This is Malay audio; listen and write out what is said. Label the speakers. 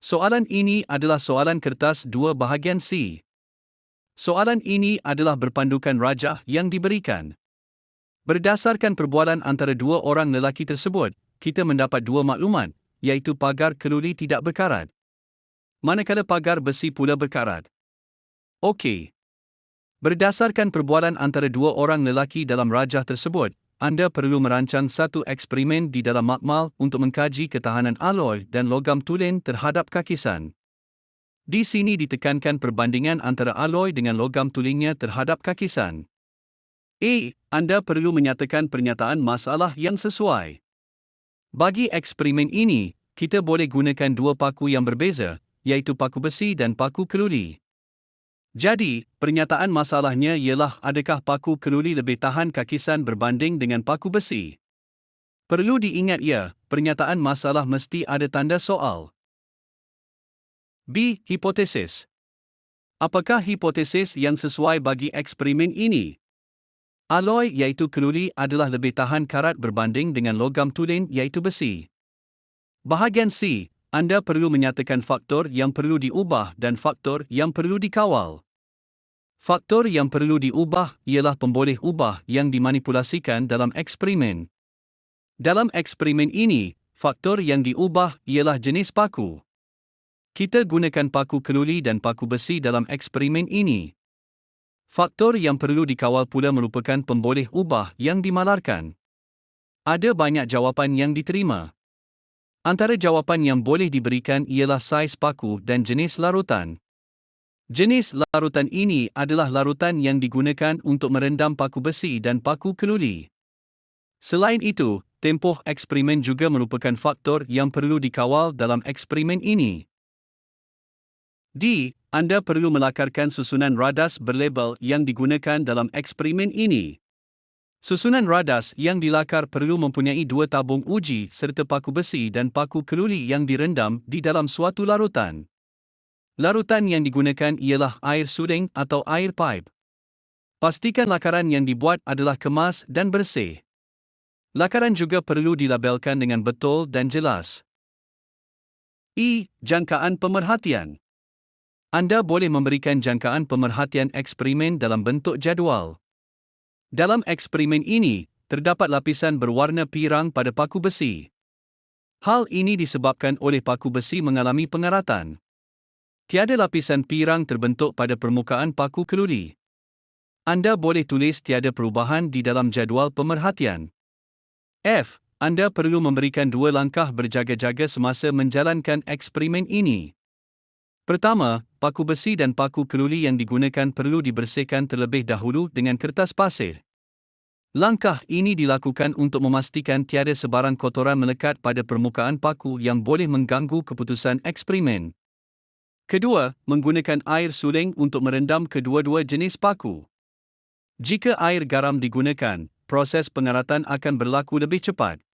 Speaker 1: Soalan ini adalah soalan kertas 2 bahagian C. Soalan ini adalah berpandukan rajah yang diberikan. Berdasarkan perbualan antara dua orang lelaki tersebut, kita mendapat dua maklumat, iaitu pagar keluli tidak berkarat, manakala pagar besi pula berkarat. Okey. Berdasarkan perbualan antara dua orang lelaki dalam rajah tersebut, anda perlu merancang satu eksperimen di dalam makmal untuk mengkaji ketahanan aloi dan logam tulen terhadap kakisan. Di sini ditekankan perbandingan antara aloi dengan logam tulingnya terhadap kakisan. A. Anda perlu menyatakan pernyataan masalah yang sesuai. Bagi eksperimen ini, kita boleh gunakan dua paku yang berbeza, iaitu paku besi dan paku keluli. Jadi, pernyataan masalahnya ialah adakah paku keluli lebih tahan kakisan berbanding dengan paku besi? Perlu diingat pernyataan masalah mesti ada tanda soal. B. Hipotesis. Apakah hipotesis yang sesuai bagi eksperimen ini? Aloi iaitu keluli adalah lebih tahan karat berbanding dengan logam tulen iaitu besi. Bahagian C, anda perlu menyatakan faktor yang perlu diubah dan faktor yang perlu dikawal. Faktor yang perlu diubah ialah pemboleh ubah yang dimanipulasikan dalam eksperimen. Dalam eksperimen ini, faktor yang diubah ialah jenis paku. Kita gunakan paku keluli dan paku besi dalam eksperimen ini. Faktor yang perlu dikawal pula merupakan pemboleh ubah yang dimalarkan. Ada banyak jawapan yang diterima. Antara jawapan yang boleh diberikan ialah saiz paku dan jenis larutan. Jenis larutan ini adalah larutan yang digunakan untuk merendam paku besi dan paku keluli. Selain itu, tempoh eksperimen juga merupakan faktor yang perlu dikawal dalam eksperimen ini. D. Anda perlu melakarkan susunan radas berlabel yang digunakan dalam eksperimen ini. Susunan radas yang dilakar perlu mempunyai dua tabung uji serta paku besi dan paku keluli yang direndam di dalam suatu larutan. Larutan yang digunakan ialah air suling atau air pipe. Pastikan lakaran yang dibuat adalah kemas dan bersih. Lakaran juga perlu dilabelkan dengan betul dan jelas. E. Jangkaan pemerhatian. Anda boleh memberikan jangkaan pemerhatian eksperimen dalam bentuk jadual. Dalam eksperimen ini, terdapat lapisan berwarna pirang pada paku besi. Hal ini disebabkan oleh paku besi mengalami pengaratan. Tiada lapisan pirang terbentuk pada permukaan paku keluli. Anda boleh tulis tiada perubahan di dalam jadual pemerhatian. F. Anda perlu memberikan dua langkah berjaga-jaga semasa menjalankan eksperimen ini. Pertama, paku besi dan paku keluli yang digunakan perlu dibersihkan terlebih dahulu dengan kertas pasir. Langkah ini dilakukan untuk memastikan tiada sebarang kotoran melekat pada permukaan paku yang boleh mengganggu keputusan eksperimen. Kedua, menggunakan air suling untuk merendam kedua-dua jenis paku. Jika air garam digunakan, proses pengaratan akan berlaku lebih cepat.